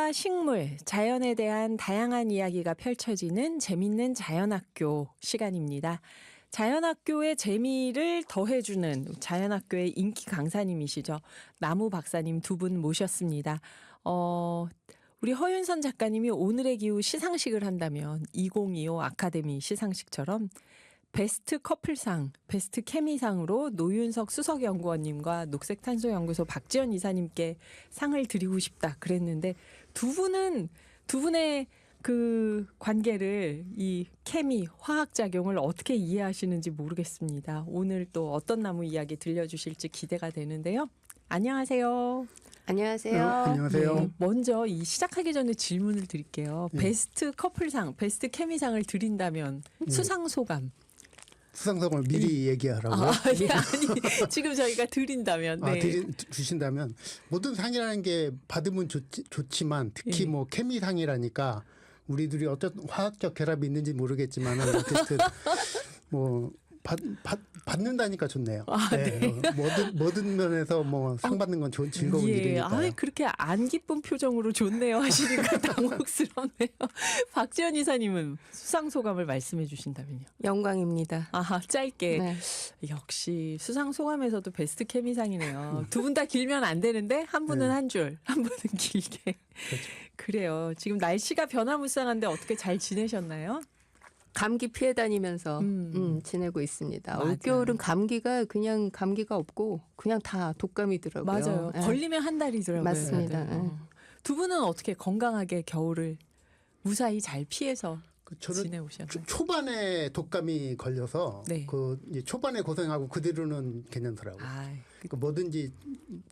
사람과 식물, 자연에 대한 다양한 이야기가 펼쳐지는 재밌는 자연학교 시간입니다. 자연학교의 재미를 더해주는 자연학교의 인기 강사님이시죠. 나무 박사님 두 분 모셨습니다. 우리 허윤선 작가님이 오늘의 기후 시상식을 한다면 2025 아카데미 시상식처럼 베스트 커플상, 베스트 케미상으로 노윤석 수석연구원님과 녹색탄소연구소 박지연 이사님께 상을 드리고 싶다 그랬는데 두 분의 그 관계를 이 케미, 화학작용을 어떻게 이해하시는지 모르겠습니다. 오늘 또 어떤 나무 이야기 들려주실지 기대가 되는데요. 안녕하세요. 안녕하세요. 안녕하세요. 네, 먼저 이 시작하기 전에 질문을 드릴게요. 네. 베스트 커플상, 베스트 케미상을 드린다면 수상 소감. 수상성을 미리 얘기하라고요? 아니, 지금 저희가 드린다면. 네. 주신다면 모든 상이라는 게 받으면 좋지만 특히 뭐 케미상이라니까 우리들이 어떤 화학적 결합이 있는지 모르겠지만 어쨌든 뭐 받는다니까 좋네요. 네. 모든 면에서 뭐 상 받는 건 좋은 즐거운 일이니까요. 그렇게 안 기쁜 표정으로 좋네요 하시니까 당혹스럽네요. 박지연 이사님은 수상 소감을 말씀해 주신다면요. 영광입니다. 아하, 짧게. 네. 역시 수상 소감에서도 베스트 케미상이네요. 두 분 다 길면 안 되는데 한 분은 네. 한 줄, 한 분은 길게. 그렇죠. 그래요. 지금 날씨가 변화무쌍한데 어떻게 잘 지내셨나요? 감기 피해 다니면서 지내고 있습니다. 맞아요. 올겨울은 감기가 그냥 감기가 없고 그냥 다 독감이더라고요. 맞아요. 네. 걸리면 한 달이더라고요. 맞습니다. 다들. 네. 두 분은 어떻게 건강하게 겨울을 무사히 잘 피해서 저는 지내오셨나요? 초반에 독감이 걸려서 네. 그 이제 초반에 고생하고 그 뒤로는 괜찮더라고요. 아, 그러니까 뭐든지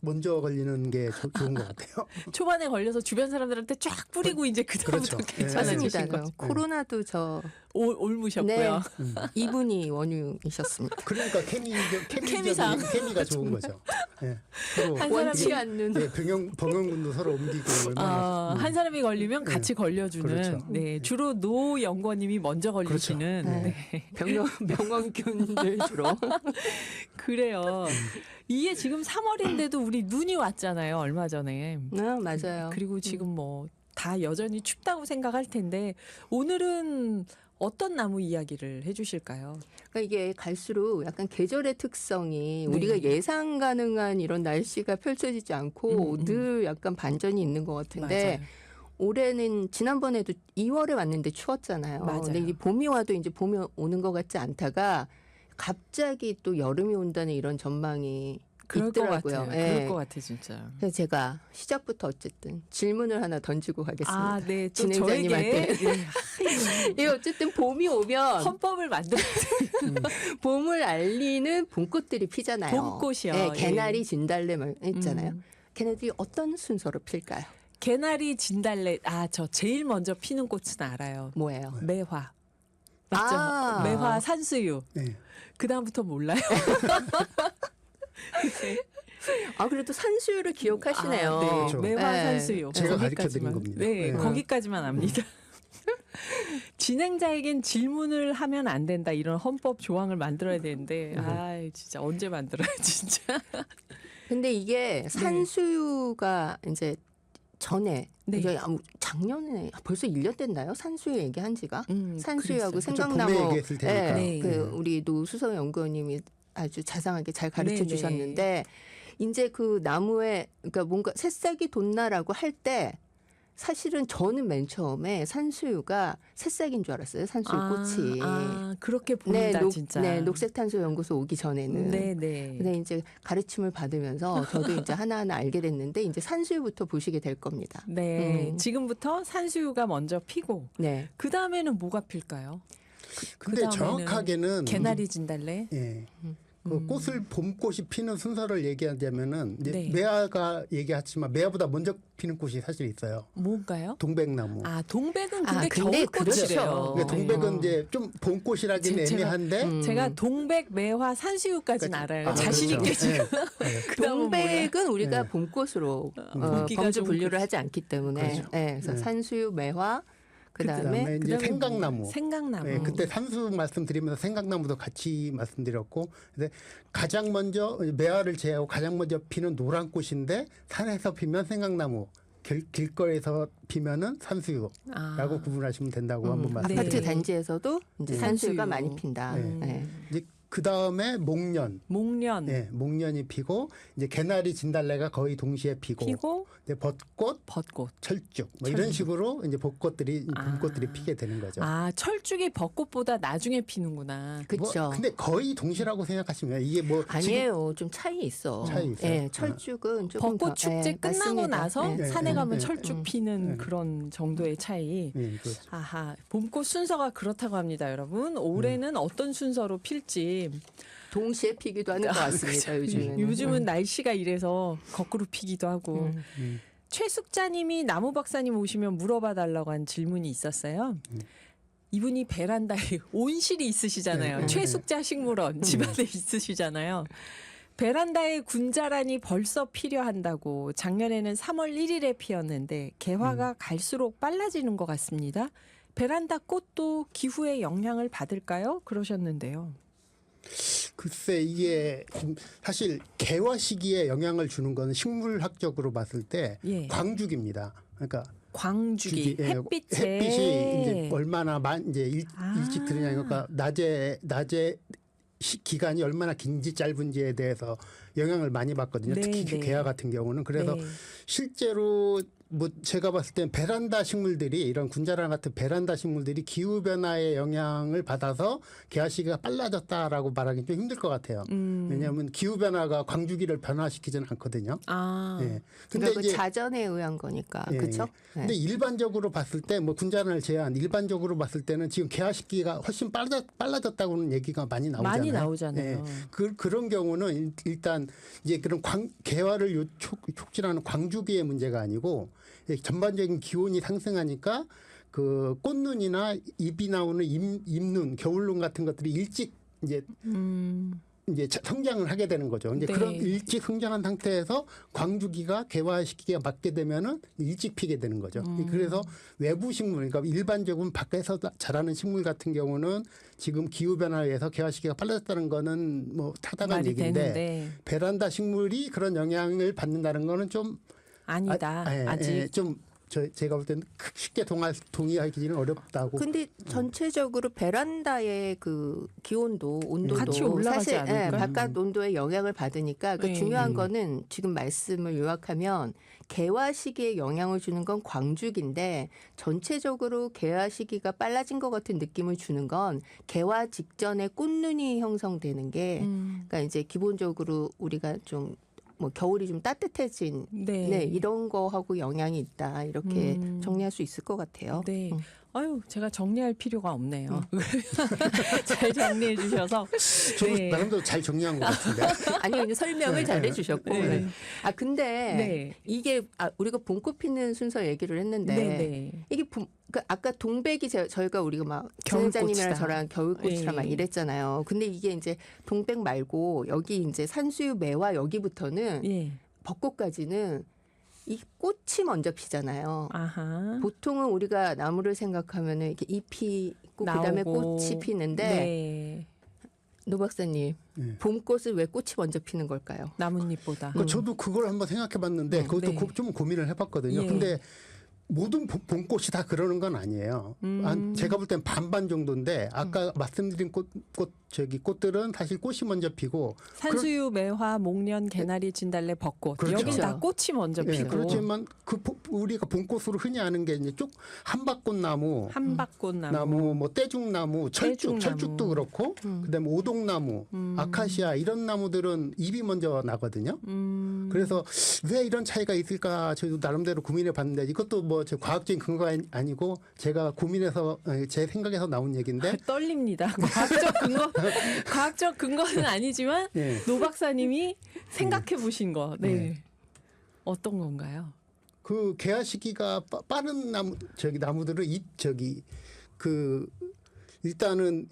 먼저 걸리는 게 좋은 것 같아요. 초반에 걸려서 주변 사람들한테 쫙 뿌리고 이제 그다음부터 그렇죠. 괜찮아지신 맞습니다. 거죠. 코로나도 저 옮으셨고요. 이분이 원흉이셨습니다. 그러니까 케미상. 케미가 좋은 거죠. 네. 서로 한 원치 사람이 않는. 네, 병원군도 서로 옮기고 얼마나 한 사람이 걸리면 같이 걸려주는. 그렇죠. 네, 주로 노 연구원님이 먼저 걸리시는. 그렇죠. 네. 병원균들 주로. 그래요. 이게 지금 3월인데도 우리 눈이 왔잖아요. 얼마 전에. 맞아요. 그리고 지금 뭐 다 여전히 춥다고 생각할 텐데 오늘은 어떤 나무 이야기를 해주실까요? 그러니까 이게 갈수록 약간 계절의 특성이 네. 우리가 예상 가능한 이런 날씨가 펼쳐지지 않고 늘 약간 반전이 있는 것 같은데 맞아요. 올해는 지난번에도 2월에 왔는데 추웠잖아요. 맞아요. 근데 이 봄이 와도 이제 봄이 오는 것 같지 않다가 갑자기 또 여름이 온다는 이런 전망이 그럴 것 있더라고요. 같아요. 예. 그럴 것 같아 진짜. 그래서 제가 시작부터 어쨌든 질문을 하나 던지고 가겠습니다. 아, 네. 또 진행자님한테. 저에게 이 어쨌든 봄이 오면 헌법을 만들어야 봄을 알리는 봄꽃들이 피잖아요. 봄꽃이요. 네, 예. 개나리, 진달래 있잖아요. 걔네들이 어떤 순서로 필까요? 개나리, 진달래. 저 제일 먼저 피는 꽃은 알아요. 뭐예요? 매화. 맞죠? 아. 매화, 산수유. 네. 그 다음부터 몰라요. 아, 그래도 산수유를 기억하시네요. 네. 그렇죠. 매화, 네. 산수유. 제가 가르쳐 거기까지만. 드린 겁니다. 네, 네. 거기까지만 압니다. 진행자에겐 질문을 하면 안 된다 이런 헌법 조항을 만들어야 되는데 진짜 언제 만들어요 진짜. 근데 이게 산수유가 이제 전에 네. 이게 작년에 벌써 1년 됐나요? 산수유 얘기한 지가? 산수유하고 그랬어요. 생강나무. 봄에 얘기했을 테니까. 네. 그 우리 노수석 연구원님이 아주 자상하게 잘 가르쳐 네네. 주셨는데 이제 그 나무에 그러니까 뭔가 새싹이 돋나라고 할 때 사실은 저는 맨 처음에 산수유가 새싹인 줄 알았어요. 산수유 꽃이. 그렇게 보인다 진짜. 네, 녹색탄소 연구소 오기 전에는. 네네. 근데 이제 가르침을 받으면서 저도 이제 하나하나 알게 됐는데 이제 산수유부터 보시게 될 겁니다. 네, 지금부터 산수유가 먼저 피고 네. 그 다음에는 뭐가 필까요? 근데 그다음에는 정확하게는 개나리, 진달래. 예. 그 꽃을 봄꽃이 피는 순서를 얘기하자면은 이제 네. 매화가 얘기하지만 매화보다 먼저 피는 꽃이 사실 있어요. 뭔가요? 동백나무. 동백은 근데 겨울꽃이래요. 그렇죠. 그러니까 동백은 이제 좀 봄꽃이라기는 애매한데 제가 동백, 매화, 산수유까지는 알아요. 자신 있게 그렇죠. 지금. 네. 그다음은 몰라요. 동백은 우리가 네. 봄꽃으로 보기가 범주 좀 분류를 하지 않기 때문에 그렇죠. 네, 그래서 네. 산수유, 매화 그다음에 이제 생강나무. 생강나무. 네, 그때 산수 말씀드리면서 생강나무도 같이 말씀드렸고, 근데 가장 먼저 매화를 제외하고 가장 먼저 피는 노란 꽃인데 산에서 피면 생강나무. 길거리에서 피면은 산수유라고 아. 구분하시면 된다고 한번 네. 말씀드립니다. 아파트 단지에서도 이제 네. 산수유가 산수유. 많이 핀다. 네. 네. 이제 그 다음에 목련. 목련 네, 목련이 피고 이제 개나리 진달래가 거의 동시에 피고, 피고 이제 벚꽃, 벚꽃. 철쭉 뭐 이런 식으로 이제 봄꽃들이 피게 되는 거죠. 아, 철쭉이 벚꽃보다 나중에 피는구나. 그렇죠. 뭐 근데 거의 동시라고 생각하시면 이게 뭐 아니에요. 좀 차이 있어. 차이 있어요? 네, 철쭉은 조금 벚꽃 더, 축제 네, 끝나고 맞습니다. 나서 네. 산에 가면 네. 철쭉 피는 네. 그런 정도의 차이. 그렇죠. 아하, 봄꽃 순서가 그렇다고 합니다, 여러분. 올해는 어떤 순서로 필지. 동시에 피기도 하는 것 같습니다. 요즘에는. 요즘은 날씨가 이래서 거꾸로 피기도 하고. 최숙자님이 나무 박사님 오시면 물어봐 달라고 한 질문이 있었어요. 이분이 베란다에 온실이 있으시잖아요. 네. 최숙자 식물원 집안에 있으시잖아요. 베란다에 군자란이 벌써 필요한다고 작년에는 3월 1일에 피었는데 개화가 갈수록 빨라지는 것 같습니다. 베란다 꽃도 기후의 영향을 받을까요? 그러셨는데요. 글쎄 이게 좀 사실 개화 시기에 영향을 주는 건 식물학적으로 봤을 때 예. 광죽입니다. 그러니까 광주기 예, 햇빛에 햇빛이 이제 얼마나 아. 일찍 드느냐 그러니까 낮에 기간이 얼마나 긴지 짧은지에 대해서 영향을 많이 받거든요. 네, 특히 네. 개화 같은 경우는 그래서 네. 실제로 뭐 제가 봤을 땐 베란다 식물들이 이런 군자란 같은 베란다 식물들이 기후 변화의 영향을 받아서 개화 시기가 빨라졌다라고 말하기 좀 힘들 것 같아요. 왜냐하면 기후 변화가 광주기를 변화시키지는 않거든요. 아. 예. 근데 그 자전에 의한 거니까 예, 그렇죠. 예. 근데 일반적으로 봤을 때 뭐 군자란을 제한 일반적으로 봤을 때는 지금 개화 시기가 훨씬 빨라졌다고는 얘기가 많이 나오잖아요. 많이 나오잖아요. 그런 경우는 일단 이제 그런 개화를 촉진하는 광주기의 문제가 아니고 전반적인 기온이 상승하니까 그 꽃눈이나 잎이 나오는 잎눈, 겨울눈 같은 것들이 일찍 이제 성장을 하게 되는 거죠. 이제 네. 그런 일찍 성장한 상태에서 광주기가 개화 시기가 맞게 되면은 일찍 피게 되는 거죠. 그래서 외부 식물, 그러니까 일반적으로 밖에서 자라는 식물 같은 경우는 지금 기후 변화에 의해서 개화 시기가 빨라졌다는 거는 뭐 타당한 말이 얘기인데 되는데 베란다 식물이 그런 영향을 받는다는 거는 좀 아니다. 아직 좀 제가 볼 때는 쉽게 동의하기는 어렵다고. 근데 전체적으로 베란다의 그 기온도 온도도 같이 올라가지 사실 않을까요? 바깥 온도에 영향을 받으니까 그 네. 중요한 거는 지금 말씀을 요약하면 개화 시기에 영향을 주는 건 광죽인데 전체적으로 개화 시기가 빨라진 것 같은 느낌을 주는 건 개화 직전에 꽃눈이 형성되는 게 그러니까 이제 기본적으로 우리가 좀 뭐 겨울이 좀 따뜻해진 네. 이런 거하고 영향이 있다 이렇게 정리할 수 있을 것 같아요. 네. 아유, 제가 정리할 필요가 없네요. 잘 정리해 주셔서. 저도 네. 나름대로 잘 정리한 것 같은데. 아니 이제 설명을 잘 해주셨고 네. 아 근데 네. 이게 우리가 봄꽃 피는 순서 얘기를 했는데 네. 이게 그러니까 아까 동백이 저희가 우리가 막 겨울꽃이다. 진행자님이랑 저랑 겨울꽃이라 네. 막 이랬잖아요. 근데 이게 이제 동백 말고 여기 이제 산수유 매화 여기부터는 예. 벚꽃까지는 이 꽃이 먼저 피잖아요. 아하. 보통은 우리가 나무를 생각하면은 이렇게 잎이 있고 그다음에 나오고. 꽃이 피는데 네. 노 박사님 네. 봄꽃을 왜 꽃이 먼저 피는 걸까요? 나뭇잎보다. 그러니까 저도 그걸 한번 생각해봤는데 그것도 네. 좀 고민을 해봤거든요. 예. 근데 모든 봄꽃이 다 그러는 건 아니에요. 제가 볼 땐 반반 정도인데 아까 말씀드린 꽃들은 사실 꽃이 먼저 피고 산수유, 매화, 목련, 개나리, 진달래, 벚꽃. 그렇죠. 여긴 다 꽃이 먼저 예, 피고. 그렇지만 우리가 봄꽃으로 흔히 아는 게 이제 쭉 한박꽃나무, 한박꽃나무. 뭐 떼죽나무, 떼죽나무. 철쭉도 그렇고 그다음에 오동나무, 아카시아 이런 나무들은 잎이 먼저 나거든요. 그래서 왜 이런 차이가 있을까 저도 나름대로 고민해 봤는데 이것도 뭐 제 과학적인 근거가 아니고 제가 고민해서 제 생각에서 나온 얘기인데 떨립니다. 과학적 근거는 아니지만 예. 노 박사님이 생각해 보신 거. 네. 어떤 건가요? 그 개화 시기가 빠른 나무들은 일단은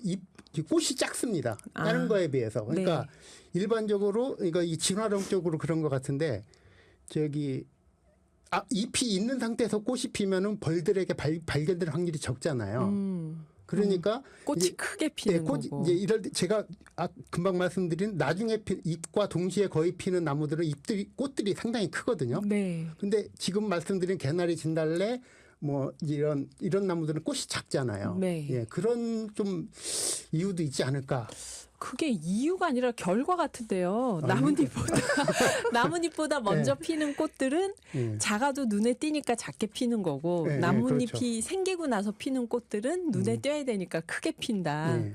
꽃이 작습니다. 다른 거에 비해서. 그러니까 일반적으로 그러니까 이 진화론적으로 그런 것 같은데 잎이 있는 상태에서 꽃이 피면은 벌들에게 발견될 확률이 적잖아요. 그러니까 꽃이 이제, 크게 피는 꽃, 거고. 이제 이럴 때 제가 금방 말씀드린 나중에 잎과 동시에 거의 피는 나무들은 꽃들이 상당히 크거든요. 네. 근데 지금 말씀드린 개나리, 진달래 뭐 이런 나무들은 꽃이 작잖아요. 네. 예, 그런 좀 이유도 있지 않을까. 그게 이유가 아니라 결과 같은데요. 아, 나뭇잎보다 먼저 피는 꽃들은 예. 작아도 눈에 띄니까 작게 피는 거고 예, 예, 나뭇잎이 그렇죠. 생기고 나서 피는 꽃들은 눈에 띄어야 되니까 크게 핀다. 예.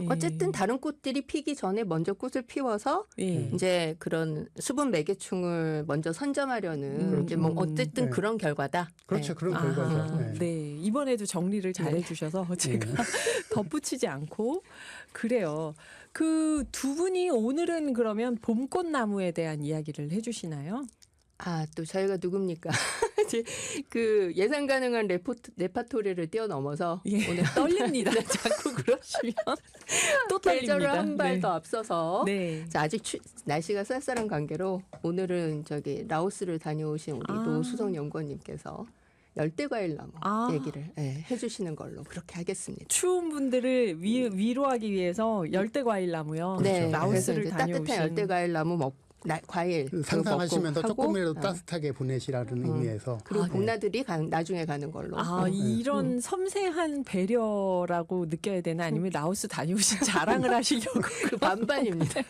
예. 어쨌든 다른 꽃들이 피기 전에 먼저 꽃을 피워서 예. 이제 그런 수분 매개충을 먼저 선점하려는 이제 뭐 어쨌든 네. 그런 결과다. 그렇죠. 네. 그런 아하, 결과죠. 예. 네. 이번에도 정리를 잘 해주셔서 제가 덧붙이지 않고 그래요. 그 두 분이 오늘은 그러면 봄꽃나무에 대한 이야기를 해주시나요? 아, 또 저희가 누굽니까? 이제 그 예상 가능한 레파토리를 뛰어넘어서 예. 오늘 떨립니다. 자꾸 그러시면 또 계절을 떨립니다. 한 발 네. 더 앞서서 네. 자, 아직 날씨가 쌀쌀한 관계로 오늘은 저기 라오스를 다녀오신 우리 아. 노수성 연구원님께서 열대과일나무 아. 얘기를 해주시는 걸로 그렇게 하겠습니다. 추운 분들을 위로하기 위해서 열대과일나무요. 네, 그래서 라오스를 이제 다녀오신. 따뜻한 열대과일나무 과일 상상하시면서 먹고 조금이라도 하고, 따뜻하게 보내시라는 의미에서 그리고 아, 네. 봄나들이 나중에 가는 걸로. 아, 이런 섬세한 배려라고 느껴야 되나 아니면 라오스 다녀오신 자랑을 하시려고 그 반반입니다.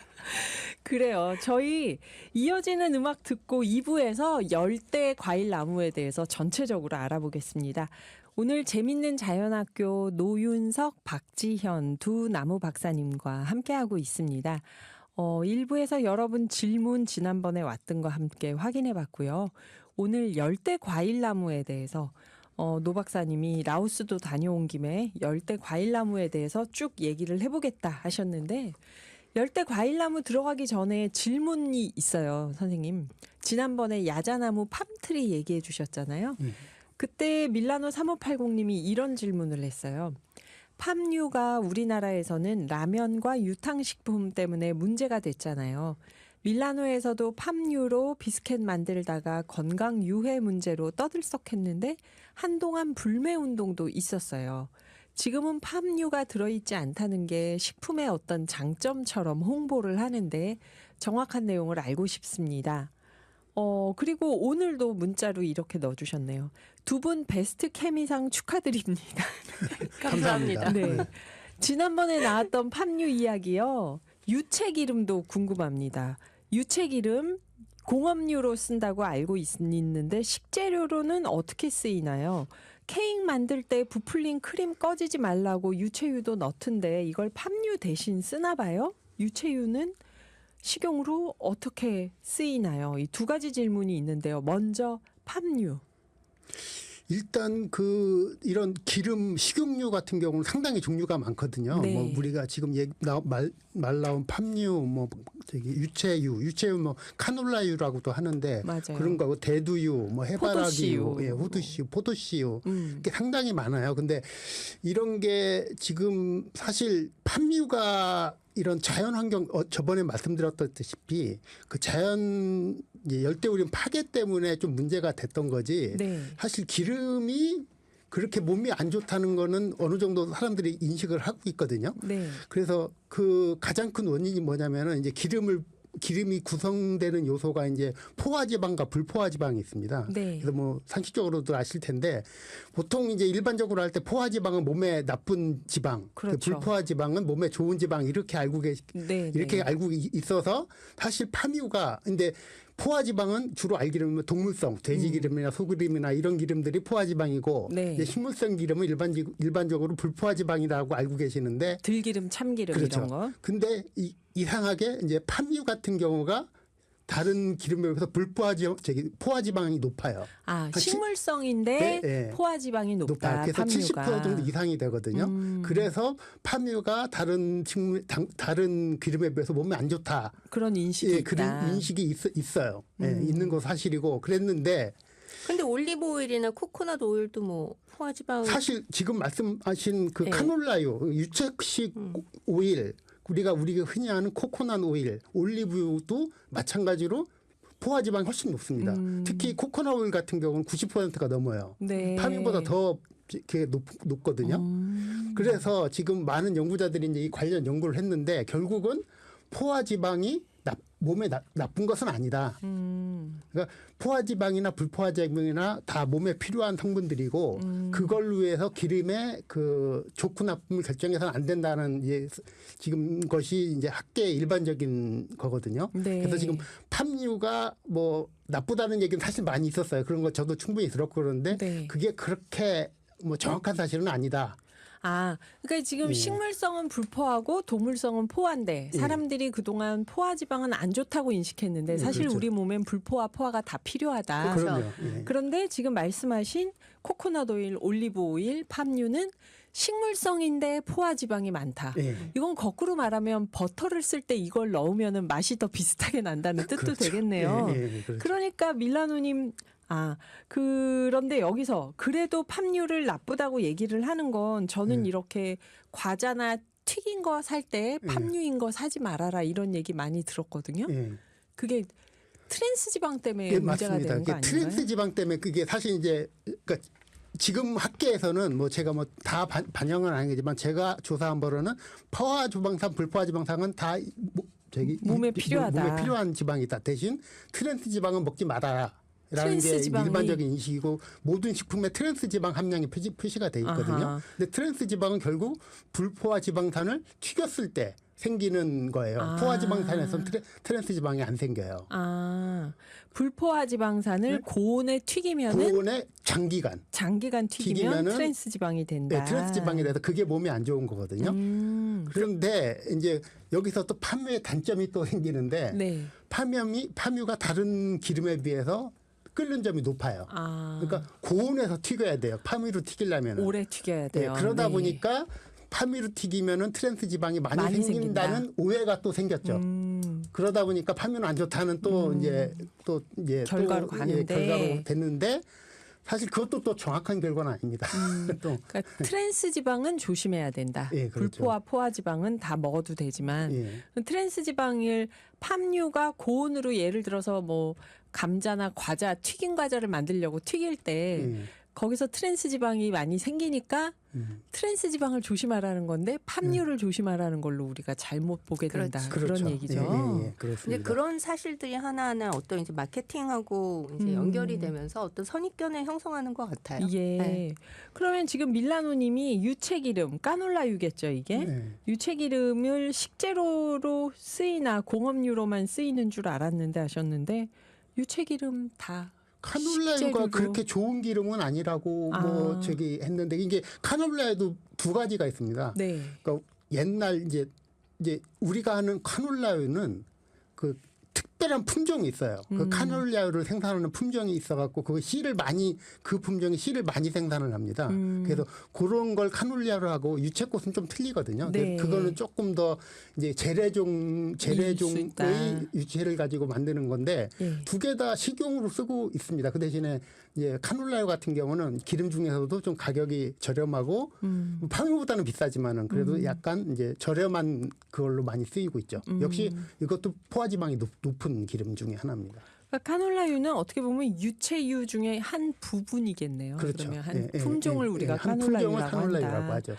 그래요. 저희 이어지는 음악 듣고 2부에서 열대 과일 나무에 대해서 전체적으로 알아보겠습니다. 오늘 재밌는 자연학교 노윤석, 박지현 두 나무 박사님과 함께하고 있습니다. 1부에서 여러분 질문 지난번에 왔던 거 함께 확인해 봤고요. 오늘 열대 과일 나무에 대해서 노 박사님이 라오스도 다녀온 김에 열대 과일 나무에 대해서 쭉 얘기를 해보겠다 하셨는데 열대 과일나무 들어가기 전에 질문이 있어요, 선생님. 지난번에 야자나무 팜트리 얘기해 주셨잖아요. 그때 밀라노 3580님이 이런 질문을 했어요. 팜유가 우리나라에서는 라면과 유탕식품 때문에 문제가 됐잖아요. 밀라노에서도 팜유로 비스켓 만들다가 건강 유해 문제로 떠들썩했는데 한동안 불매 운동도 있었어요. 지금은 팜유가 들어있지 않다는 게 식품의 어떤 장점처럼 홍보를 하는데 정확한 내용을 알고 싶습니다. 그리고 오늘도 문자로 이렇게 넣어주셨네요. 두 분 베스트 케미상 축하드립니다. 감사합니다. 네. 지난번에 나왔던 팜유 이야기요. 유채기름도 궁금합니다. 유채기름 공업류로 쓴다고 알고 있는데 식재료로는 어떻게 쓰이나요? 케이크 만들 때 부풀린 크림 꺼지지 말라고 유채유도 넣던데 이걸 팜유 대신 쓰나 봐요? 유채유는 식용으로 어떻게 쓰이나요? 이 두 가지 질문이 있는데요. 먼저 팜유. 일단 이런 기름 식용유 같은 경우는 상당히 종류가 많거든요. 네. 뭐 우리가 지금 말 나온 팜유, 뭐 저기 유채유 뭐 카놀라유라고도 하는데 맞아요. 그런 거고 대두유, 뭐 해바라기유, 포도씨유. 예, 호두씨유, 포도씨유 음. 이게 상당히 많아요. 근데 이런 게 지금 사실 팜유가 이런 자연 환경 저번에 말씀드렸다시피 그 자연 열대우림 파괴 때문에 좀 문제가 됐던 거지. 네. 사실 기름이 그렇게 몸이 안 좋다는 거는 어느 정도 사람들이 인식을 하고 있거든요. 네. 그래서 그 가장 큰 원인이 뭐냐면은 이제 기름이 구성되는 요소가 이제 포화지방과 불포화지방이 있습니다. 네. 그래서 뭐 상식적으로도 아실 텐데 보통 이제 일반적으로 할 때 포화지방은 몸에 나쁜 지방, 그렇죠. 불포화지방은 몸에 좋은 지방 이렇게 네. 이렇게 네. 알고 있어서 사실 팜유가 근데 포화지방은 주로 알기름은 동물성, 돼지기름이나 소기름이나 이런 기름들이 포화지방이고 네. 이제 식물성 기름은 일반적으로 불포화지방이라고 알고 계시는데 들기름, 참기름 그렇죠. 이런 거. 근데 이상하게 이제 팜유 같은 경우가 다른 기름에 비해서 포화지방이 높아요. 아, 한 식물성인데 네, 네. 포화지방이 높다. 그래서 팜유가. 70% 정도 이상이 되거든요. 그래서 팜유가 다른 기름에 비해서 몸에 안 좋다. 그런 인식이 예, 있다. 그런 인식이 있어요. 예, 있는 거 사실이고 그랬는데 근데 올리브 오일이나 코코넛 오일도 뭐 포화지방 사실 지금 말씀하신 그 네. 카놀라유, 유채식 오일, 우리가 흔히 아는 코코넛 오일, 올리브유도 마찬가지로 포화지방이 훨씬 높습니다. 특히 코코넛 오일 같은 경우는 90%가 넘어요. 네. 팜유보다 더 그게 높거든요. 그래서 지금 많은 연구자들이 이제 이 관련 연구를 했는데 결국은 포화지방이 몸에 나쁜 것은 아니다. 그러니까 포화지방이나 불포화지방이나 다 몸에 필요한 성분들이고 그걸 위해서 기름의 그 좋고 나쁨을 결정해서는 안 된다는 이제 지금 것이 이제 학계의 일반적인 거거든요. 네. 그래서 지금 팜유가 뭐 나쁘다는 얘기는 사실 많이 있었어요. 그런 거 저도 충분히 들었고 그러는데 네. 그게 그렇게 뭐 정확한 사실은 아니다. 아, 그러니까 지금 예. 식물성은 불포하고 동물성은 포화인데 사람들이 그동안 포화지방은 안 좋다고 인식했는데 사실 그렇죠. 우리 몸엔 불포화, 포화가 다 필요하다. 그렇죠. 그럼요. 예. 그런데 지금 말씀하신 코코넛 오일, 올리브 오일, 팜유는 식물성인데 포화지방이 많다. 예. 이건 거꾸로 말하면 버터를 쓸 때 이걸 넣으면 맛이 더 비슷하게 난다는 뜻도 그렇죠. 되겠네요. 예, 예, 그렇죠. 그러니까 밀라노님 그런데 여기서 그래도 팜유를 나쁘다고 얘기를 하는 건 저는 이렇게 과자나 튀긴 거 살 때 팜유인 거 사지 말아라 이런 얘기 많이 들었거든요. 예. 그게 트랜스 지방 때문에 예, 문제가 맞습니다. 되는 거 이게 아닌가요? 트랜스 지방 때문에 그게 사실 이제 그러니까 지금 학계에서는 뭐 제가 뭐 다 반영은 아니겠지만 제가 조사한 바로는 포화 지방산, 불포화 지방산은 다 몸에 필요하다. 몸에 필요한 지방이다. 대신 트랜스 지방은 먹지 말아라. 라는 게 트랜스 지방이. 일반적인 인식이고 모든 식품에 트랜스 지방 함량이 표시가 돼 있거든요. 아하. 근데 트랜스 지방은 결국 불포화 지방산을 튀겼을 때 생기는 거예요. 포화 지방산에서는 트랜스 지방이 안 생겨요. 불포화 지방산을 고온에 튀기면은 고온에 장기간 장기간 튀기면 튀기면은- 트랜스 지방이 된다. 네, 트랜스 지방이 돼서 그게 몸에 안 좋은 거거든요. 그런데 이제 여기서 또 팜유의 단점이 또 생기는데 네. 팜유가 다른 기름에 비해서 끓는 점이 높아요. 그러니까 고온에서 튀겨야 돼요. 팜유로 튀기려면. 오래 튀겨야 돼요. 그러다 네. 보니까 팜유로 튀기면은 트랜스 지방이 많이 생긴다. 생긴다는 오해가 또 생겼죠. 그러다 보니까 팜유는 안 좋다는 또 이제 결과로 가는데. 결과로 됐는데 사실 그것도 또 정확한 결과는 아닙니다. 또 그러니까 트랜스 지방은 조심해야 된다. 예, 그렇죠. 불포화, 포화 지방은 다 먹어도 되지만 예. 트랜스 지방을 팜유가 고온으로 예를 들어서 뭐 감자나 과자, 튀긴 과자를 만들려고 튀길 때 예. 거기서 트랜스 지방이 많이 생기니까 트랜스 지방을 조심하라는 건데 팜유를 조심하라는 걸로 우리가 잘못 보게 된다. 그렇죠. 그런 얘기죠. 예, 그렇습니다. 근데 그런 사실들이 하나하나 어떤 이제 마케팅하고 이제 연결이 되면서 어떤 선입견을 형성하는 것 같아요. 예. 네. 그러면 지금 밀라노님이 유채기름, 까놀라유겠죠 이게? 네. 유채기름을 식재료로 쓰이나 공업유로만 쓰이는 줄 알았는데 하셨는데 유채기름 다 카놀라유가 식재료로. 그렇게 좋은 기름은 아니라고 뭐 저기 했는데 이게 카놀라유도 두 가지가 있습니다. 네. 그러니까 옛날 이제 우리가 하는 카놀라유는 그 특별한 품종이 있어요. 그 카놀라유를 생산하는 품종이 있어갖고 그 품종이 씨를 많이 생산을 합니다. 그래서 그런 걸 카놀라유로 하고 유채꽃은 좀 틀리거든요. 네. 그거는 조금 더 이제 재래종의 유채를 가지고 만드는 건데 예. 두 개 다 식용으로 쓰고 있습니다. 그 대신에 이제 카놀라유 같은 경우는 기름 중에서도 좀 가격이 저렴하고 팜유보다는 비싸지만은 그래도 약간 이제 저렴한 그걸로 많이 쓰이고 있죠. 역시 이것도 포화지방이 높은 기름 중에 하나입니다. 그러니까 카놀라유는 어떻게 보면 유채유 중에 한 부분이겠네요. 그렇죠. 그러면 한 예, 품종을 우리가 한 품종을 카놀라유라고 카놀라유라고 한다. 하죠.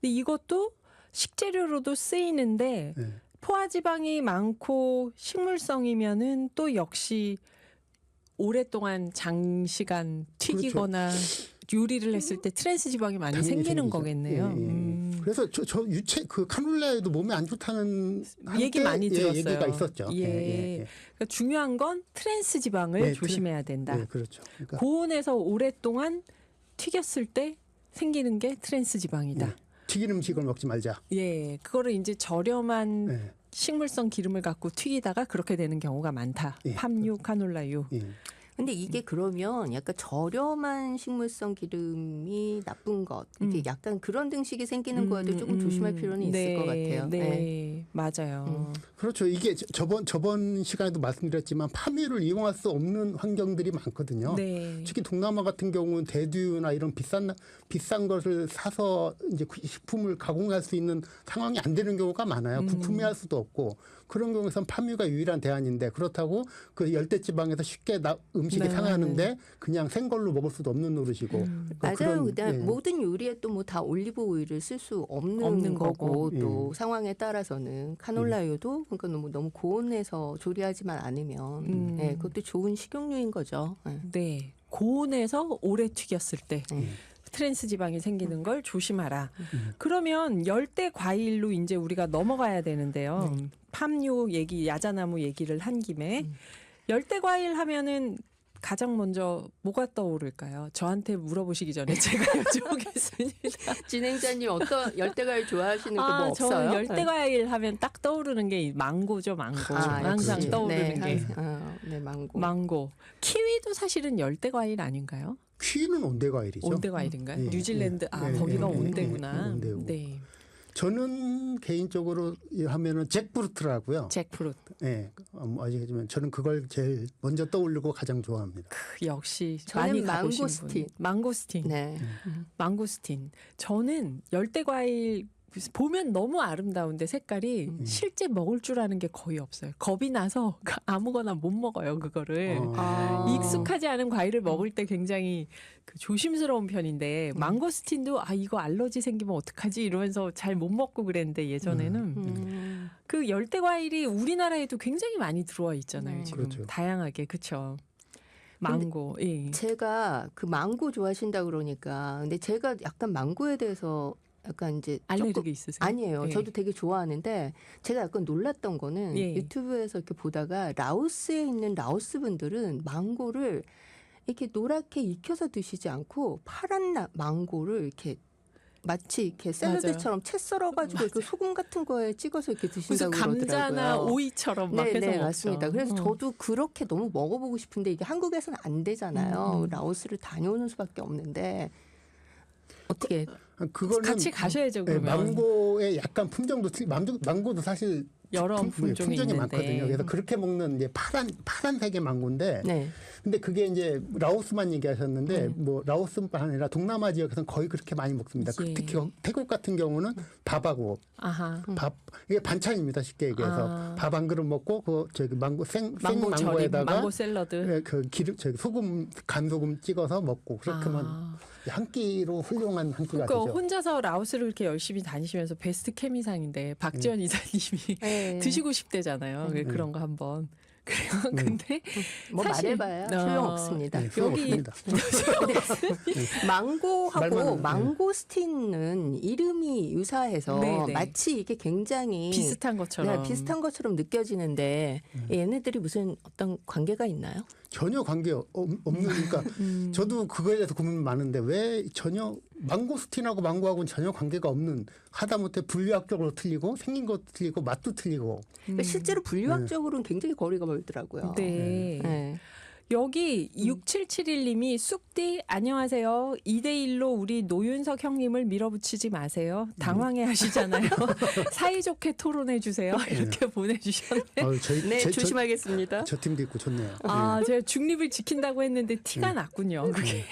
근데 이것도 식재료로도 쓰이는데 예. 포화지방이 많고 식물성이면은 또 역시 오랫동안 장시간 튀기거나 요리를 했을 때 트랜스 지방이 많이 당연히 생기는 생기죠. 거겠네요. 예, 예. 그래서 저 유채 그 카놀라유도 몸에 안 좋다는 얘기 한때 많이 들었어요. 얘기가 있었죠. 예. 그러니까 중요한 건 트랜스 지방을 네, 조심해야 된다. 네, 그렇죠. 그러니까 고온에서 오랫동안 튀겼을 때 생기는 게 트랜스 지방이다. 예. 튀긴 음식을 먹지 말자. 예, 그거를 이제 저렴한 예. 식물성 기름을 갖고 튀기다가 그렇게 되는 경우가 많다. 예. 팜유, 카놀라유. 예. 근데 이게 그러면 약간 저렴한 식물성 기름이 나쁜 것, 이게 약간 그런 등식이 생기는 거에도 조금 조심할 필요는 있을 것 같아요. 네, 맞아요. 그렇죠. 이게 저번 시간에도 말씀드렸지만 팜유를 이용할 수 없는 환경들이 많거든요. 네. 특히 동남아 같은 경우는 대두유나 이런 비싼 것을 사서 이제 식품을 가공할 수 있는 상황이 안 되는 경우가 많아요. 부품이 할 수도 없고 그런 경우에선 팜유가 유일한 대안인데 그렇다고 그 열대 지방에서 쉽게 음식이 네. 상하는데 그냥 생걸로 먹을 수도 없는 노릇이고. 맞아요. 그다음 예. 모든 요리에 또 뭐 다 올리브 오일을 쓸 수 없는 거고 거고. 또 상황에 따라서는 카놀라유도 그러니까 너무 고온에서 조리하지만 않으면 예, 그것도 좋은 식용유인 거죠. 예. 네. 고온에서 오래 튀겼을 때 네. 트랜스 지방이 생기는 걸 조심하라. 그러면 열대 과일로 이제 우리가 넘어가야 되는데요. 팜유 얘기, 야자나무 얘기를 한 김에 열대 과일 하면은 가장 먼저 뭐가 떠오를까요? 저한테 물어보시기 전에 제가 여쭤보겠습니다. 진행자님 어떤 열대과일 좋아하시는 거 뭐 없어요? 저는 열대 과일 하면 딱 떠오르는 게 망고죠, 망고. 항상 그렇지. 떠오르는 게 네, 망고. 망고. 키위도 사실은 열대 과일 아닌가요? 키위는 온대 과일이죠. 온대 과일인가요? 예, 뉴질랜드 예, 예, 거기가 예, 온대구나. 예, 온대고. 네, 저는 개인적으로 하면은 잭프루트라고요. 잭프루트. 예, 아시겠지만 저는 그걸 제일 먼저 떠올리고 가장 좋아합니다. 역시 저는 많이 가보신 망고스틴. 분. 망고스틴. 네. 망고스틴. 저는 열대 과일 보면 너무 아름다운데 색깔이 실제 먹을 줄 아는 게 거의 없어요. 겁이 나서 아무거나 못 먹어요, 그거를. 익숙하지 않은 과일을 먹을 때 굉장히 그 조심스러운 편인데 망고스틴도 이거 알러지 생기면 어떡하지 이러면서 잘 못 먹고 그랬는데 예전에는 그 열대 과일이 우리나라에도 굉장히 많이 들어와 있잖아요. 지금 그렇죠. 다양하게 그렇죠. 망고. 예. 제가 그 망고 좋아하신다 그러니까 근데 제가 약간 망고에 대해서 약간 이제 알레르기 있으세요? 아니에요. 예. 저도 되게 좋아하는데 제가 약간 놀랐던 거는 예. 유튜브에서 이렇게 보다가 라오스에 있는 라오스 분들은 망고를 이렇게 노랗게 익혀서 드시지 않고 파란 망고를 이렇게 마치 이렇게 샐러드처럼 채 썰어가지고 이렇게 소금 같은 거에 찍어서 이렇게 무슨 드신다고 그러더라고요. 감자나 오이처럼 막 해서 네, 먹죠. 맞습니다. 그래서 저도 그렇게 너무 먹어보고 싶은데 이게 한국에서는 안 되잖아요. 라오스를 다녀오는 수밖에 없는데 어떻게 그거는 같이 가셔야죠, 예, 그러면. 망고의 약간 품종도 망고도 사실 여러 품종이 있는데. 많거든요. 그래서 그렇게 먹는 이제 파란색의 망고인데, 네. 근데 그게 이제 라오스만 얘기하셨는데 네. 뭐 라오스뿐만 아니라 동남아 지역에서는 거의 그렇게 많이 먹습니다. 예. 특히 태국 같은 경우는 밥하고 아하. 밥 이게 반찬입니다. 쉽게 얘기해서 밥 한 그릇 먹고 그 저기 망고 생 망고 절임, 망고에다가 망고 샐러드. 예, 그 기름 저기 소금 간소금 찍어서 먹고 그렇게 하면 한 끼로 훌륭한 한 끼가 그러니까 되죠. 혼자서 라오스를 이렇게 열심히 다니시면서 베스트 케미상인데 박지원 이사님이 네. 드시고 싶대잖아요. 그런 거 한번. 그래요. 근데 뭐 사실, 말해봐야 소용없습니다. 네, 여기 소용없습니다. 망고하고 말만은, 망고스틴은 이름이 유사해서 네, 네. 마치 이게 굉장히 비슷한 것처럼. 네, 비슷한 것처럼 느껴지는데 얘네들이 무슨 어떤 관계가 있나요? 전혀 관계 없는 그러니까 저도 그거에 대해서 고민 많은데 왜 전혀 망고스틴하고 망고하고는 전혀 관계가 없는 하다못해 분류학적으로 틀리고 생긴 것도 틀리고 맛도 틀리고 그러니까 실제로 분류학적으로는 굉장히 거리가 멀더라고요. 네. 네. 여기 6771님이 쑥디 안녕하세요. 2대1로 우리 노윤석 형님을 밀어붙이지 마세요. 당황해 하시잖아요. 사이좋게 토론해 주세요. 이렇게 보내주셨네요. 네, 조심하겠습니다. 저 팀도 있고 좋네요. 제가 중립을 지킨다고 했는데 티가 났군요. 그게.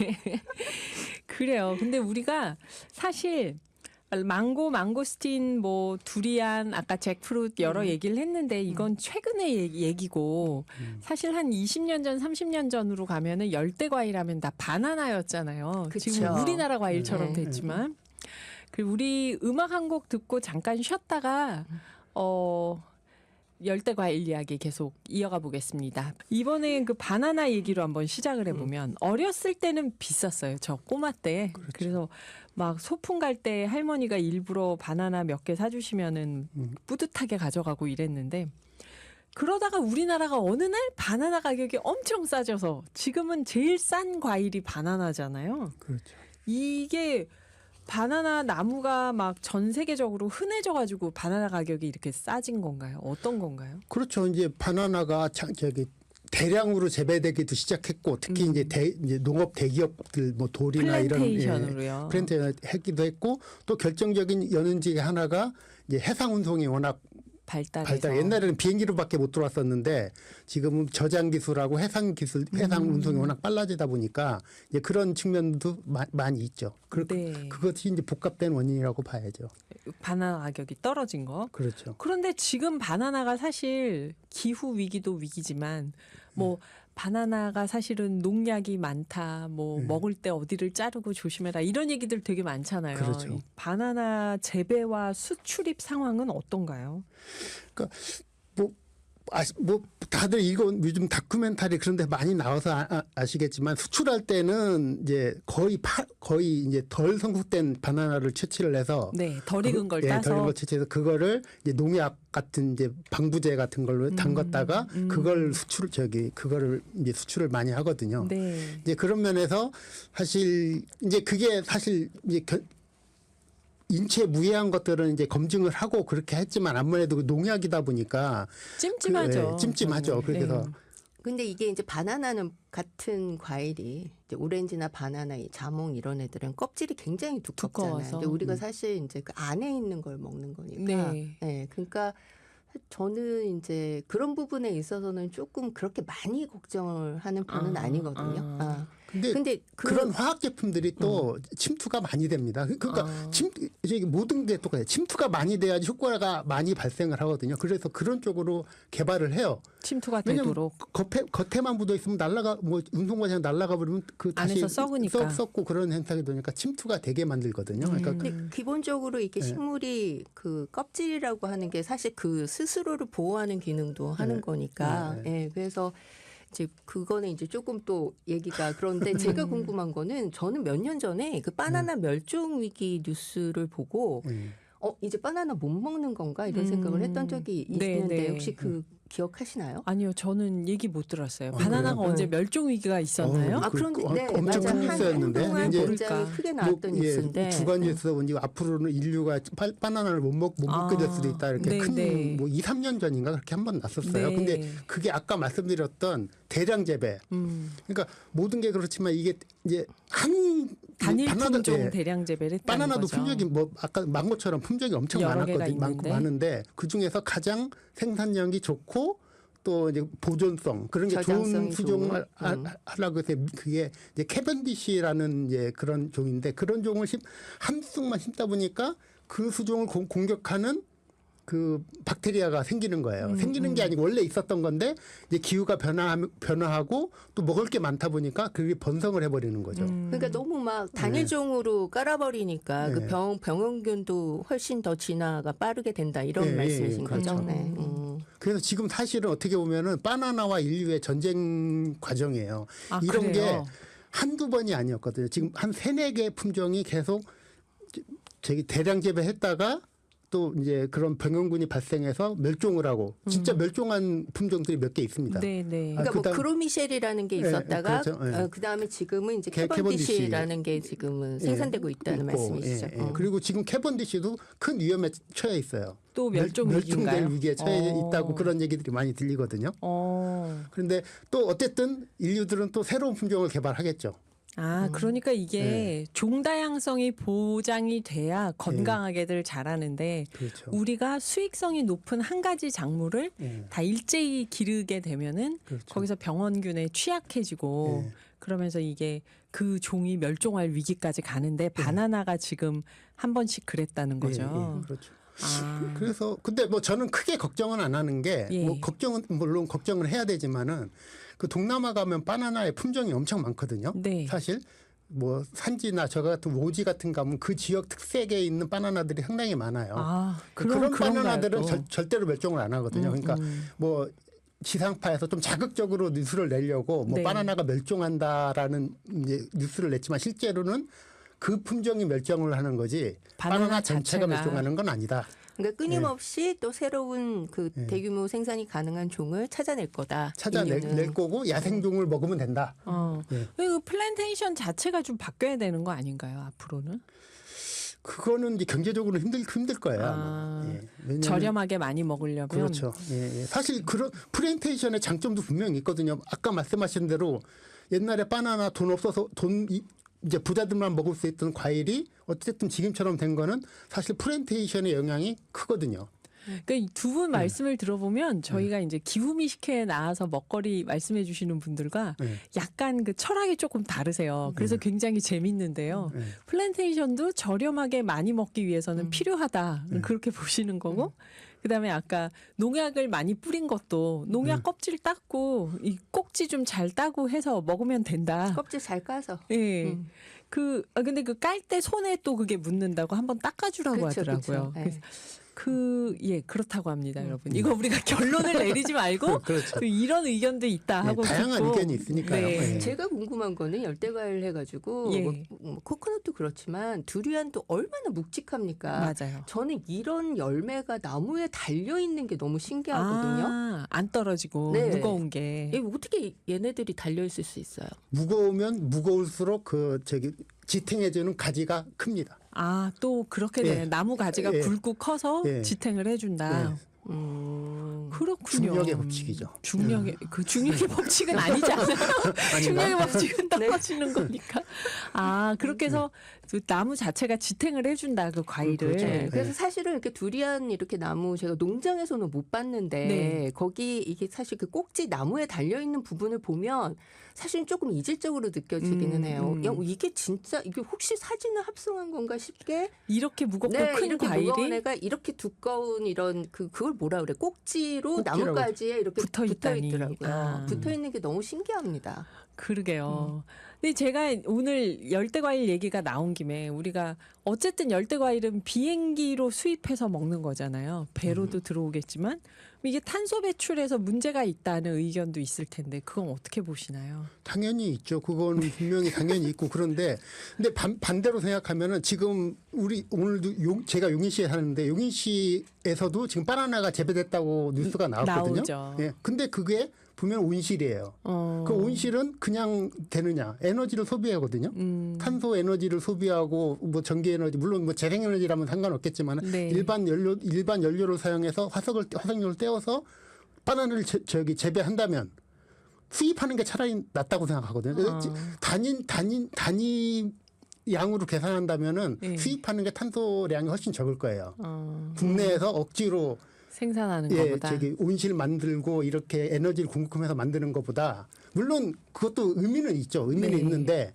그래요. 근데 우리가 사실 망고스틴, 뭐 두리안, 아까 잭프루트 여러 얘기를 했는데 이건 최근의 얘기고 사실 한 20년 전, 30년 전으로 가면은 열대 과일하면 다 바나나였잖아요. 그쵸. 지금 우리나라 과일처럼 네. 됐지만 그리고 우리 음악 한 곡 듣고 잠깐 쉬었다가 열대 과일 이야기 계속 이어가 보겠습니다. 이번에 그 바나나 얘기로 한번 시작을 해보면 어렸을 때는 비쌌어요. 저 꼬마 때. 그래서 막 소풍 갈 때 할머니가 일부러 바나나 몇 개 사주시면은 뿌듯하게 가져가고 이랬는데 그러다가 우리나라가 어느 날 바나나 가격이 엄청 싸져서 지금은 제일 싼 과일이 바나나잖아요. 그렇죠. 이게 바나나 나무가 막 전 세계적으로 흔해져 가지고 바나나 가격이 이렇게 싸진 건가요? 어떤 건가요? 그렇죠. 이제 바나나가 저기 대량으로 재배되기도 시작했고 특히 이제 농업 대기업들 뭐 돌이나 이런 플랜테이션으로요. 플랜테이션 하기도 했고 또 결정적인 연은지 하나가 이제 해상 운송이 워낙 발달해서 옛날에는 비행기로밖에 못 들어왔었는데 지금은 저장 기술하고 해상 기술, 해상 운송이 워낙 빨라지다 보니까 이제 그런 측면도 많이 있죠. 네. 그것이 이제 복합된 원인이라고 봐야죠. 바나나 가격이 떨어진 거. 그렇죠. 그런데 지금 바나나가 사실 기후 위기도 위기지만 뭐 바나나가 사실은 농약이 많다. 뭐 먹을 때 어디를 자르고 조심해라. 이런 얘기들 되게 많잖아요. 그렇죠. 이 바나나 재배와 수출입 상황은 어떤가요? 그러니까 뭐 다들 이거 요즘 다큐멘터리 그런 데 많이 나와서 아시겠지만 수출할 때는 이제 거의 이제 덜 성숙된 바나나를 채취를 해서 네, 덜 익은 걸 덜 익은 따서 걸 채취해서 그거를 이제 농약 같은 이제 방부제 같은 걸로 담갔다가 그거를 이제 수출을 많이 하거든요. 네. 이제 그런 면에서 사실 이제 그게 사실 이제 인체 무해한 것들은 이제 검증을 하고 그렇게 했지만 아무래도 그 농약이다 보니까 찜찜하죠. 찜찜하죠. 그래서 근데 이게 이제 바나나는 같은 과일이 이제 오렌지나 바나나, 이 자몽 이런 애들은 껍질이 굉장히 두껍잖아요. 두꺼워서. 근데 우리가 사실 이제 그 안에 있는 걸 먹는 거니까. 네. 네, 그러니까 저는 이제 그런 부분에 있어서는 조금 그렇게 많이 걱정을 하는 편은 아니거든요. 근데 그런 화학 제품들이 또 침투가 많이 됩니다. 그러니까 이제 모든 게 똑같아요. 침투가 많이 돼야지 효과가 많이 발생을 하거든요. 그래서 그런 쪽으로 개발을 해요. 침투가 왜냐면 되도록 겉에만 묻어 있으면 운송과장 날라가 버리면 그 다시 안에서 썩으니까. 썩고 그런 현상이 되니까 침투가 되게 만들거든요. 그러니까 근데 기본적으로 이게 식물이 그 껍질이라고 하는 게 사실 그 스스로를 보호하는 기능도 하는 거니까. 예, 그래서 이제 그거는 이제 조금 또 얘기가 그런데 제가 궁금한 거는 저는 몇 년 전에 그 바나나 멸종 위기 뉴스를 보고 이제 바나나 못 먹는 건가 이런 생각을 했던 적이 있는데 네. 혹시 그 기억하시나요? 아니요, 저는 얘기 못 들었어요. 바나나가 그래요? 언제 멸종 위기가 있었나요? 그런데 네, 엄청 맞아. 큰 뉴스였는데 한동안 이제 굉장히 크게 나왔던 뉴스인데 주간뉴스에서 보니 앞으로는 인류가 바나나를 못 먹게 될 수도 있다 이렇게 네, 큰 네. 뭐 2, 3년 전인가 그렇게 한 번 났었어요. 네. 근데 그게 아까 말씀드렸던 대량 재배. 그러니까 모든 게 그렇지만 이게 이제 한 단일 품종 예, 대량 재배를 했다는 바나나도 거죠. 품종이 뭐 아까 망고처럼 품종이 엄청 여러 개가 많은데 그 중에서 가장 생산력이 좋고 또 이제 보존성 그런 게 좋은 저장성이 수종을 좋은. 하려고 해서 그게 이제 캐벤디시라는 이제 그런 종인데 그런 종을 한 쑥만 심다 보니까 그 수종을 공격하는 그 박테리아가 생기는 거예요. 생기는 게 아니고 원래 있었던 건데 이제 기후가 변화하고 또 먹을 게 많다 보니까 그게 번성을 해버리는 거죠. 그러니까 너무 막 단일종으로 깔아버리니까 네. 그 병원균도 훨씬 더 진화가 빠르게 된다 이런 네, 말씀이신 그렇죠. 거죠. 네. 그래서 지금 사실은 어떻게 보면은 바나나와 인류의 전쟁 과정이에요. 아, 이런 그래요? 게 한두 번이 아니었거든요. 지금 한 3-4개 품종이 계속 대량 재배했다가 또 이제 그런 병원균이 발생해서 멸종을 하고 진짜 멸종한 품종들이 몇 개 있습니다. 네, 네. 그러니까 뭐 크로미셸이라는 게 있었다가 그렇죠. 네. 그다음에 지금은 이제 캐번디시. 캐번디시라는 게 지금은 생산되고 있다는 있고, 말씀이시죠. 그리고 지금 캐번디시도 큰 위험에 처해 있어요. 또 멸종 위기인가요? 멸종될 위기에 처해 있다고 그런 얘기들이 많이 들리거든요. 그런데 또 어쨌든 인류들은 또 새로운 품종을 개발하겠죠. 그러니까 이게 종다양성이 보장이 돼야 건강하게들 자라는데 그렇죠. 우리가 수익성이 높은 한 가지 작물을 다 일제히 기르게 되면은 그렇죠. 거기서 병원균에 취약해지고 그러면서 이게 그 종이 멸종할 위기까지 가는데 바나나가 지금 한 번씩 그랬다는 거죠. 그렇죠. 아, 그래서 근데 뭐 저는 크게 걱정은 안 하는 게 뭐 걱정은 물론 걱정을 해야 되지만은 그 동남아 가면 바나나의 품종이 엄청 많거든요. 네. 사실 뭐 산지나 저 같은 오지 같은 가면 그 지역 특색에 있는 바나나들이 상당히 많아요. 그런 바나나들은 절대로 멸종을 안 하거든요. 그러니까 뭐 지상파에서 좀 자극적으로 뉴스를 내려고 뭐 네. 바나나가 멸종한다라는 이제 뉴스를 냈지만 실제로는 그 품종이 멸종을 하는 거지 바나나 전체가 멸종하는 건 아니다. 그러니까 끊임없이 또 새로운 그 대규모 생산이 가능한 종을 찾아낼 거다. 찾아낼 거고 야생종을 먹으면 된다. 그 플랜테이션 자체가 좀 바뀌어야 되는 거 아닌가요? 앞으로는 그거는 이제 경제적으로 힘들 거예요. 아마. 왜냐하면 저렴하게 많이 먹으려면 그렇죠. 사실 그런 플랜테이션의 장점도 분명히 있거든요. 아까 말씀하신 대로 옛날에 바나나 돈 없어서 이제 부자들만 먹을 수 있던 과일이 어쨌든 지금처럼 된 거는 사실 플랜테이션의 영향이 크거든요. 그러니까 두 분 말씀을 들어보면 저희가 이제 기후미식회에 나와서 먹거리 말씀해 주시는 분들과 네. 약간 그 철학이 조금 다르세요. 그래서 굉장히 재밌는데요. 네. 플랜테이션도 저렴하게 많이 먹기 위해서는 필요하다. 그렇게 보시는 거고. 그다음에 아까 농약을 많이 뿌린 것도 농약 껍질 닦고 이 꼭지 좀 잘 따고 해서 먹으면 된다. 껍질 잘 까서. 예. 근데 그 깔 때 손에 또 그게 묻는다고 한번 닦아주라고 그렇죠, 하더라고요. 그렇죠. 그래서 그렇다고 합니다, 여러분. 이거 우리가 결론을 내리지 말고 그렇죠. 이런 의견도 있다 하고 다양한 듣고. 의견이 있으니까요. 네. 네. 제가 궁금한 거는 열대과일 해가지고 예. 뭐 코코넛도 그렇지만 두리안도 얼마나 묵직합니까? 맞아요. 저는 이런 열매가 나무에 달려 있는 게 너무 신기하거든요. 안 떨어지고 네. 무거운 게. 어떻게 얘네들이 달려 있을 수 있어요? 무거우면 무거울수록 지탱해주는 가지가 큽니다. 또 그렇게 예. 되네. 나무 가지가 예. 굵고 커서 예. 지탱을 해준다. 예. 그렇군요. 중력의 법칙이죠. 중력의 법칙은 아니잖아요. 중력의 법칙은 떨어지는 거니까. 그렇게 해서 그 나무 자체가 지탱을 해준다 그 과일을. 그렇죠. 네. 네. 그래서 사실은 이렇게 두리안 이렇게 나무 제가 농장에서는 못 봤는데 네. 거기 이게 사실 그 꼭지 나무에 달려 있는 부분을 보면 사실 조금 이질적으로 느껴지기는 해요. 야, 이게 진짜 이게 혹시 사진을 합성한 건가 싶게. 이렇게 무겁고 네, 큰 이렇게 과일이 무거운 애가 이렇게 두꺼운 이런 그걸 뭐라 그래? 꼭지로 꼭지라고 나뭇가지에 이렇게 붙어 있다니. 있더라고요. 붙어 있는 게 너무 신기합니다. 그러게요. 근데 제가 오늘 열대과일 얘기가 나온 김에 우리가 어쨌든 열대과일은 비행기로 수입해서 먹는 거잖아요. 배로도 들어오겠지만 이게 탄소 배출에서 문제가 있다는 의견도 있을 텐데 그건 어떻게 보시나요? 당연히 있죠. 그거는 분명히 당연히 있고 그런데 근데 반대로 생각하면은 지금 오늘도 제가 용인시에 사는데 용인시에서도 지금 바나나가 재배됐다고 뉴스가 나왔거든요. 나오죠. 예. 근데 그게 보면 온실이에요. 그 온실은 그냥 되느냐? 에너지를 소비하거든요. 탄소 에너지를 소비하고 뭐 전기 에너지 물론 뭐 재생 에너지라면 상관없겠지만 네. 일반 연료를 사용해서 화석연료를 떼어서 바나나를 재배한다면 수입하는 게 차라리 낫다고 생각하거든요. 단위 양으로 계산한다면은 네. 수입하는 게 탄소량이 훨씬 적을 거예요. 국내에서 억지로 생산하는 것보다. 온실 만들고 이렇게 에너지를 공급하면서 만드는 것보다 물론 그것도 의미는 있죠. 의미는 네. 있는데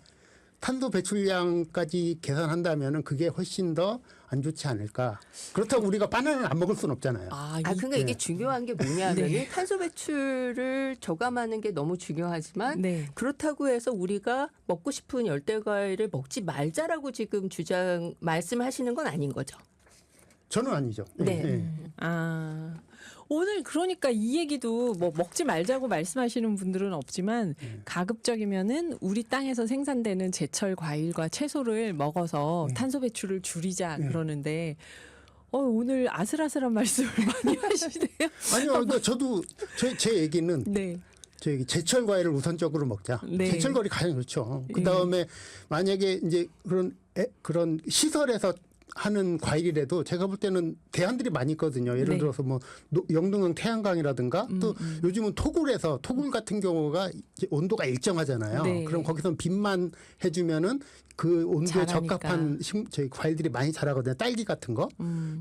탄소 배출량까지 계산한다면은 그게 훨씬 더 안 좋지 않을까. 그렇다고 우리가 바나나를 안 먹을 수는 없잖아요. 그러니까 이게 중요한 게 뭐냐면은 네. 탄소 배출을 저감하는 게 너무 중요하지만 네. 그렇다고 해서 우리가 먹고 싶은 열대과일을 먹지 말자라고 지금 말씀하시는 건 아닌 거죠. 저는 아니죠. 네. 오늘 그러니까 이 얘기도 뭐 먹지 말자고 말씀하시는 분들은 없지만 가급적이면은 우리 땅에서 생산되는 제철 과일과 채소를 먹어서 탄소 배출을 줄이자 그러는데 오늘 아슬아슬한 말씀을 많이 하시네요. 아니요, 그러니까 저도 제 얘기는 네. 제철 과일을 우선적으로 먹자. 네. 제철 과일이 가장 좋죠. 그 다음에 만약에 이제 그런 시설에서 하는 과일이라도 제가 볼 때는 대안들이 많이 있거든요. 예를 네. 들어서 뭐 영동형 태양광이라든가 또 요즘은 토굴 같은 경우가 이제 온도가 일정하잖아요. 네. 그럼 거기서 빛만 해주면은 그 온도에 자라니까. 적합한 과일들이 많이 자라거든요. 딸기 같은 거.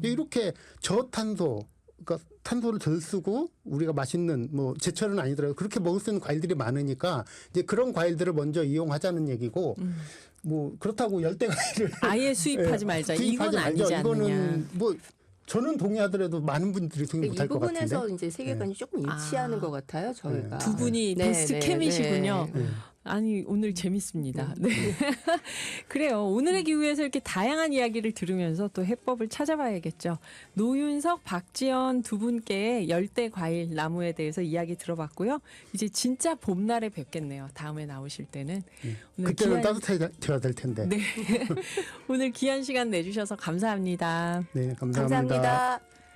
이렇게 저탄소 그러니까 탄소를 덜 쓰고 우리가 맛있는 뭐 제철은 아니더라도 그렇게 먹을 수 있는 과일들이 많으니까 이제 그런 과일들을 먼저 이용하자는 얘기고 뭐 그렇다고 열대 과일을 아예 수입하지 말자. 이건 아니지 않느냐. 이거는 뭐 저는 동의하더라도 많은 분들이 동의 이 못할 것 같은데. 부분에서 이제 세계관이 조금 일치하는 것 같아요. 저희가 두 분이 네, 베스트 네, 케미시군요. 네. 아니 오늘 재밌습니다. 네. 그래요. 오늘의 기후에서 이렇게 다양한 이야기를 들으면서 또 해법을 찾아봐야겠죠. 노윤석, 박지연 두 분께 열대 과일 나무에 대해서 이야기 들어봤고요. 이제 진짜 봄날에 뵙겠네요. 다음에 나오실 때는. 오늘 그때는 따뜻해져야 될 텐데. 네. 오늘 귀한 시간 내주셔서 감사합니다. 네, 감사합니다.